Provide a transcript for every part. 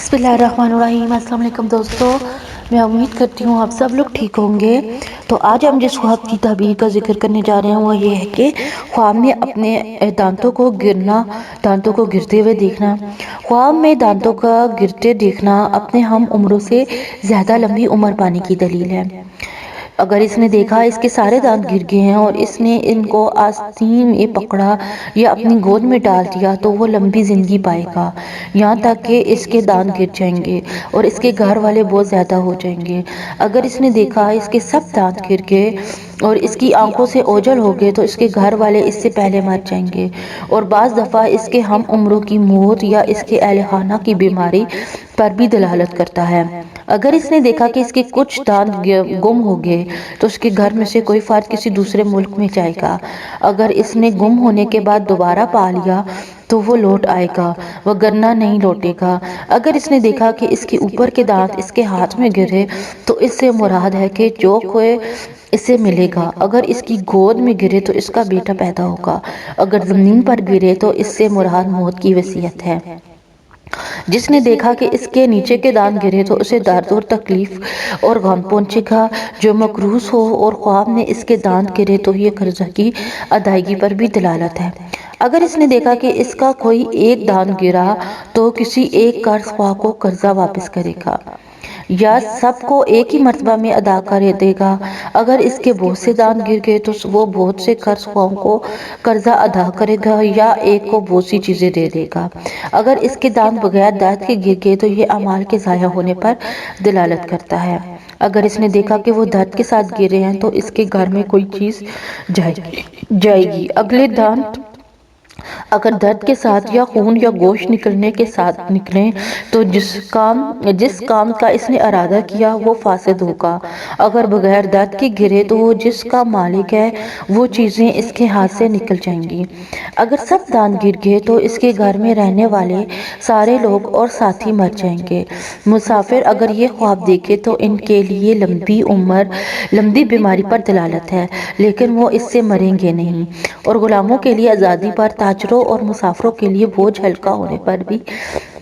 بسم اللہ الرحمن الرحیم۔ السلام علیکم دوستو، میں امید کرتی ہوں آپ سب لوگ ٹھیک ہوں گے۔ تو آج ہم جس خواب کی تعبیر کا ذکر کرنے جا رہے ہیں وہ یہ ہے کہ خواب میں اپنے دانتوں کو گرتے ہوئے دیکھنا۔ خواب میں دانتوں کا گرتے دیکھنا اپنے ہم عمروں سے زیادہ لمبی عمر پانے کی دلیل ہے۔ اگر اس نے دیکھا اس کے سارے دانت گر گئے ہیں اور اس نے ان کو آستین میں پکڑا یا اپنی گود میں ڈال دیا تو وہ لمبی زندگی پائے گا، یہاں تک کہ اس کے دانت گر جائیں گے اور اس کے گھر والے بہت زیادہ ہو جائیں گے۔ اگر اس نے دیکھا اس کے سب دانت گر گئے اور اس کی آنکھوں سے اوجھل ہو گئے تو اس کے گھر والے اس سے پہلے مر جائیں گے، اور بعض دفعہ اس کے ہم عمروں کی موت یا اس کے اہل خانہ کی بیماری پر بھی دلالت کرتا ہے۔ اگر اس نے دیکھا کہ اس کے کچھ دانت گم ہو گئے تو اس کے گھر میں سے کوئی فرد کسی دوسرے ملک میں جائے گا۔ اگر اس نے گم ہونے کے بعد دوبارہ پا لیا تو وہ لوٹ آئے گا، وگرنہ نہیں لوٹے گا۔ اگر اس نے دیکھا کہ اس کے اوپر کے دانت اس کے ہاتھ میں گرے تو اس سے مراد ہے کہ جو کوئی اسے ملے گا۔ اگر اس کی گود میں گرے تو اس کا بیٹا پیدا ہوگا۔ اگر زمین پر گرے تو اس سے مراد موت کی وصیت ہے۔ جس نے دیکھا کہ اس کے نیچے کے دانت گرے تو اسے درد اور تکلیف اور غم پہنچے گا جو مقروض ہو، اور خواب میں اس کے دانت گرے تو یہ قرضہ کی ادائیگی پر بھی دلالت ہے۔ اگر اس نے دیکھا کہ اس کا کوئی ایک دانت گرا تو کسی ایک قرض خواہ کو قرضہ واپس کرے گا یا سب کو ایک ہی مرتبہ میں ادا کر دے گا۔ اگر اس کے بہت سے دانت گر گئے تو وہ بہت سے قرض خواہوں کو قرضہ ادا کرے گا یا ایک کو بہت سی چیزیں دے دے گا۔ اگر اس کے دانت بغیر دانت کے گر گئے تو یہ اعمال کے ضائع ہونے پر دلالت کرتا ہے۔ اگر اس نے دیکھا کہ وہ درد کے ساتھ گرے ہیں تو اس کے گھر میں کوئی چیز جائے گی۔ اگر درد کے ساتھ یا خون یا گوشت نکلنے کے ساتھ نکلیں تو جس کام کا اس نے ارادہ کیا وہ فاسد ہوگا۔ اگر بغیر درد کے گرے تو وہ جس کا مالک ہے وہ چیزیں اس کے ہاتھ سے نکل جائیں گی۔ اگر سب دانت گر گئے تو اس کے گھر میں رہنے والے سارے لوگ اور ساتھی مر جائیں گے۔ مسافر اگر یہ خواب دیکھے تو ان کے لیے لمبی عمر لمبی بیماری پر دلالت ہے، لیکن وہ اس سے مریں گے نہیں، اور غلاموں کے لیے آزادی پر، تاجروں اور مسافروں کے لیے بوجھ ہلکا ہونے پر بھی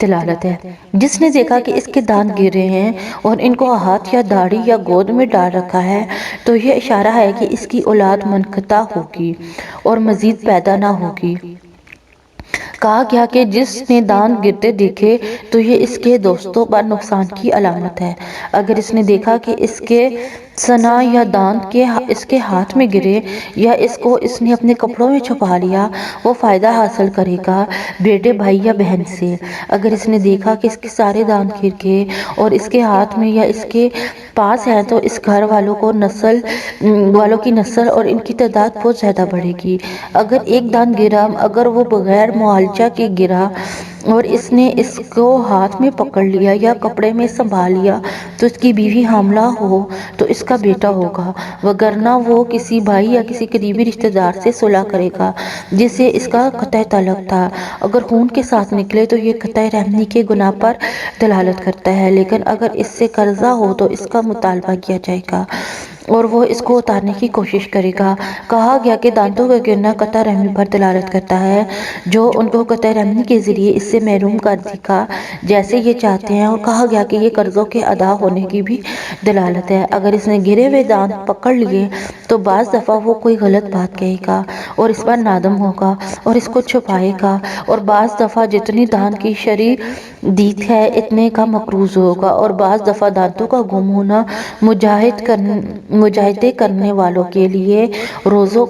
دلالت ہے۔ جس نے دیکھا کہ اس کے دانت گرے ہیں اور ان کو ہاتھ یا داڑھی یا گود میں ڈال رکھا ہے تو یہ اشارہ ہے کہ اس کی اولاد منقطع ہوگی اور مزید پیدا نہ ہوگی۔ کہا گیا کہ جس نے دانت گرتے دیکھے تو یہ اس کے دوستوں پر نقصان کی علامت ہے۔ اگر اس نے دیکھا کہ اس کے سنا یا دانت اس کے ہاتھ میں گرے یا اس نے اپنے کپڑوں میں چھپا لیا، وہ فائدہ حاصل کرے گا بیٹے، بھائی یا بہن سے۔ اگر اس نے دیکھا کہ اس کے سارے دانت گر گئے اور اس کے ہاتھ میں یا اس کے پاس ہیں تو اس گھر والوں کی نسل اور ان کی تعداد بہت زیادہ بڑھے گی۔ اگر ایک دانت گرا، اگر وہ بغیر معالجہ کے گرا اور اس نے اس کو ہاتھ میں پکڑ لیا یا کپڑے میں سنبھال لیا تو اس کی بیوی حاملہ ہو تو اس کا بیٹا ہوگا، وگرنہ وہ کسی بھائی یا کسی قریبی رشتہ دار سے صلح کرے گا جس سے اس کا قطعی تعلق تھا۔ اگر خون کے ساتھ نکلے تو یہ قطعی رحمی کے گناہ پر دلالت کرتا ہے، لیکن اگر اس سے قرضہ ہو تو اس کا مطالبہ کیا جائے گا اور وہ اس کو اتارنے کی کوشش کرے گا۔ کہا گیا کہ دانتوں کا گرنا قطع رحمی پر دلالت کرتا ہے جو ان کو قطع رحمی کے ذریعے اس سے محروم کر دے گا جیسے یہ چاہتے ہیں، اور کہا گیا کہ یہ قرضوں کے ادا ہونے کی بھی دلالت ہے۔ اگر اس نے گرے ہوئے دانت پکڑ لیے تو بعض دفعہ وہ کوئی غلط بات کہے گا اور اس پر نادم ہوگا اور اس کو چھپائے گا، اور بعض دفعہ جتنی دانت کی شرعی دیت ہے اتنے کا مقروض ہوگا، اور بعض دفعہ دانتوں کا گم ہونا مجاہدے کرنے والوں کے لیے روزوں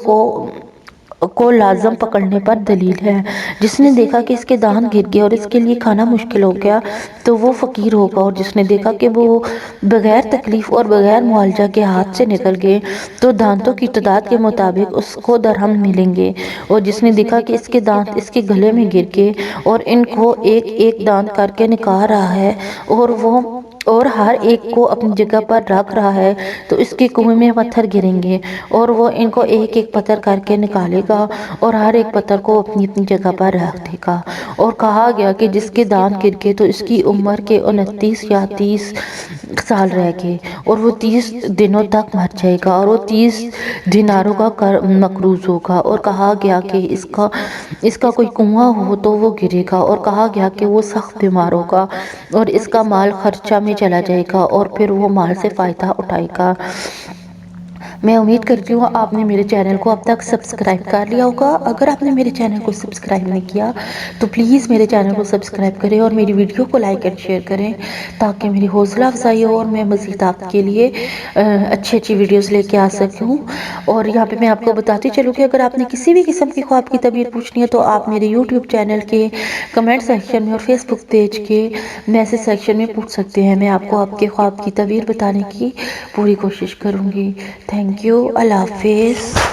کو لازم پکڑنے پر دلیل ہے۔ جس نے دیکھا کہ اس کے دانت گر گئے اور اس کے لیے کھانا مشکل ہو گیا تو وہ فقیر ہوگا، اور جس نے دیکھا کہ وہ بغیر تکلیف اور بغیر معالجہ کے ہاتھ سے نکل گئے تو دانتوں کی تعداد کے مطابق اس کو درہم ملیں گے، اور جس نے دیکھا کہ اس کے دانت اس کے گلے میں گر گئے اور ان کو ایک ایک دانت کر کے نکال رہا ہے اور وہ اور ہر ایک کو اپنی جگہ پر رکھ رہا ہے، تو اس کے کنویں میں پتھر گریں گے اور وہ ان کو ایک ایک پتھر کر کے نکالے گا اور ہر ایک پتھر کو اپنی اپنی جگہ پر رکھ دے گا۔ اور کہا گیا کہ جس کے دانت گر گئے تو اس کی عمر کے 29 یا 30 سال رہ گئے اور وہ 30 دنوں تک مر جائے گا اور وہ 30 دیناروں کا مقروض ہوگا۔ اور کہا گیا کہ اس کا کوئی کنواں ہو تو وہ گرے گا، اور کہا گیا کہ وہ سخت بیمار ہوگا اور اس کا مال خرچہ میں چلا جائے گا اور پھر وہ مال سے فائدہ اٹھائے گا۔ میں امید کرتی ہوں آپ نے میرے چینل کو اب تک سبسکرائب کر لیا ہوگا۔ اگر آپ نے میرے چینل کو سبسکرائب نہیں کیا تو پلیز میرے چینل کو سبسکرائب کریں اور میری ویڈیو کو لائک اور شیئر کریں تاکہ میری حوصلہ افزائی ہو اور میں مزید آپ کے لیے اچھی ویڈیوز لے کے آ سکوں۔ اور یہاں پہ میں آپ کو بتاتی چلوں کہ اگر آپ نے کسی بھی قسم کی خواب کی تعبیر پوچھنی ہے تو آپ میرے یوٹیوب چینل کے کمنٹ سیکشن میں اور فیس بک پیج کے میسج سیکشن میں پوچھ سکتے ہیں۔ میں آپ کو آپ کے خواب کی تعبیر بتانے کی پوری کوشش کروں گی۔ تھینک یو، اللہ حافظ۔